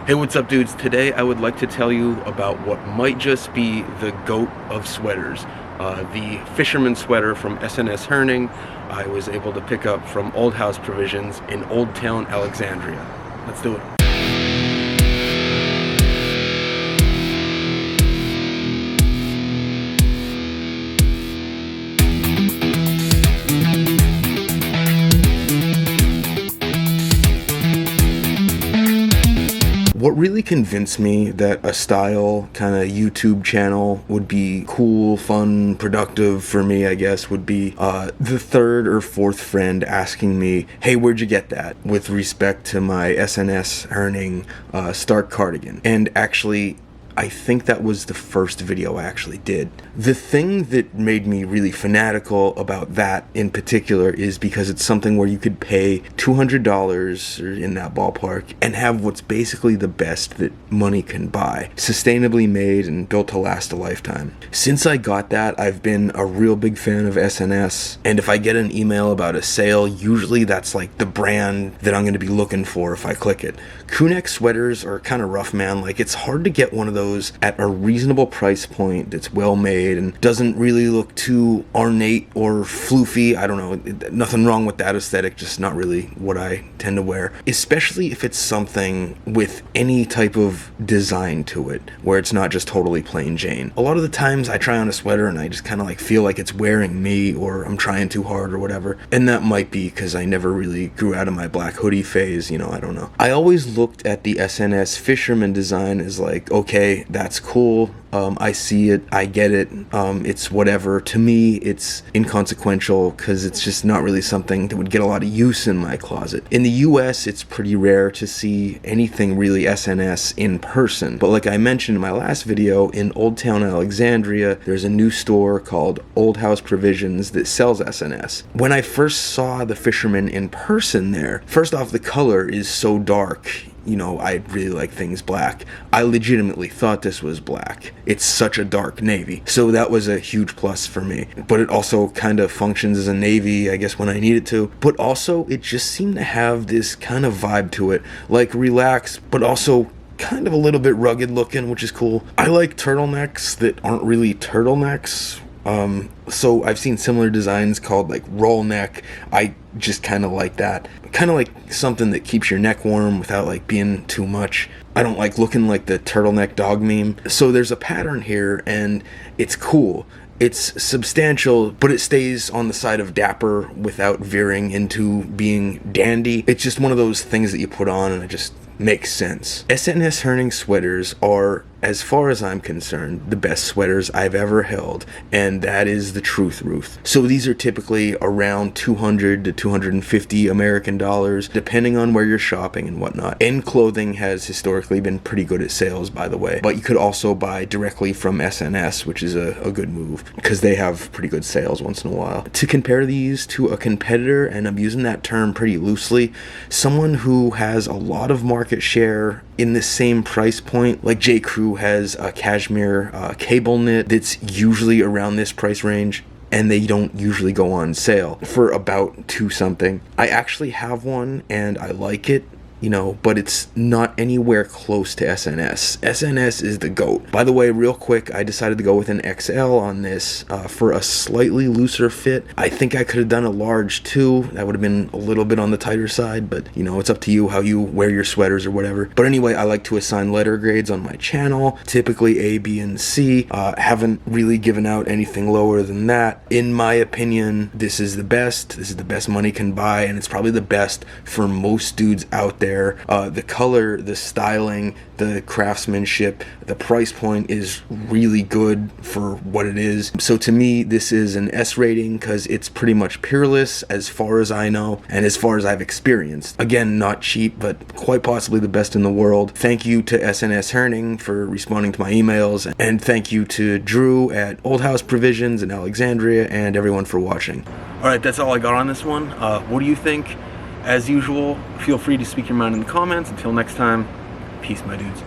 Hey, what's up, dudes? Today I would like to tell you about what might just be the GOAT of sweaters. The Fisherman sweater from SNS Herning I was able to pick up from Old House Provisions in Old Town, Alexandria. Let's do it. What really convinced me that a style kind of YouTube channel would be cool, fun, productive for me, I guess, would be the third or fourth friend asking me, hey, where'd you get that? With respect to my SNS Herning Stark cardigan. And actually, I think that was the first video I actually did. The thing that made me really fanatical about that in particular is because it's something where you could pay $200 or in that ballpark and have what's basically the best that money can buy, sustainably made and built to last a lifetime. Since I got that, I've been a real big fan of SNS, and if I get an email about a sale, usually that's like the brand that I'm going to be looking for if I click it. Crewneck sweaters are kind of rough, man. Like, it's hard to get one of those at a reasonable price point that's well made and doesn't really look too ornate or floofy. I don't know, nothing wrong with that aesthetic, just not really what I tend to wear, especially if it's something with any type of design to it where it's not just totally plain Jane. A lot of the times I try on a sweater and I just kind of like feel like it's wearing me, or I'm trying too hard or whatever, and that might be because I never really grew out of my black hoodie phase, you know, I don't know. I always looked at the SNS Fisherman design as like, okay, that's cool, I see it, I get it, it's whatever. To me, it's inconsequential because it's just not really something that would get a lot of use in my closet. In the US, it's pretty rare to see anything really SNS in person, but like I mentioned in my last video, in Old Town Alexandria, there's a new store called Old House Provisions that sells SNS. When I first saw the Fisherman in person there, first off, the color is so dark. You know, I really like things black. I legitimately thought this was black. It's such a dark navy. So that was a huge plus for me. But it also kind of functions as a navy, I guess, when I need it to. But also, it just seemed to have this kind of vibe to it. Like relaxed, but also kind of a little bit rugged looking, which is cool. I like turtlenecks that aren't really turtlenecks. So I've seen similar designs called like roll neck. I just kind of like that. Kind of like something that keeps your neck warm without like being too much. I don't like looking like the turtleneck dog meme. So there's a pattern here and it's cool. It's substantial, but it stays on the side of dapper without veering into being dandy. It's just one of those things that you put on and it just makes sense. SNS Herning sweaters are, as far as I'm concerned, the best sweaters I've ever held, and that is the truth, Ruth. So these are typically around $200 to $250 American dollars, depending on where you're shopping and whatnot. End Clothing has historically been pretty good at sales, by the way, but you could also buy directly from SNS, which is a good move, because they have pretty good sales once in a while. To compare these to a competitor, and I'm using that term pretty loosely, someone who has a lot of market share in the same price point, like J. Crew has a cashmere cable knit that's usually around this price range, and they don't usually go on sale for about $2 something. I actually have one and I like it, you know, but it's not anywhere close to SNS. SNS is the GOAT. By the way, real quick, I decided to go with an XL on this for a slightly looser fit. I think I could have done a large too. That would have been a little bit on the tighter side, but you know, it's up to you how you wear your sweaters or whatever. But anyway, I like to assign letter grades on my channel, typically A, B, and C. Haven't really given out anything lower than that. In my opinion, this is the best. This is the best money can buy, and it's probably the best for most dudes out there. The color, the styling, the craftsmanship, the price point is really good for what it is. So to me, this is an S rating because it's pretty much peerless as far as I know and as far as I've experienced. Again, not cheap, but quite possibly the best in the world. Thank you to SNS Herning for responding to my emails, and thank you to Drew at Old House Provisions in Alexandria, and everyone for watching. All right, that's all I got on this one. What do you think? As usual, feel free to speak your mind in the comments. Until next time, peace, my dudes.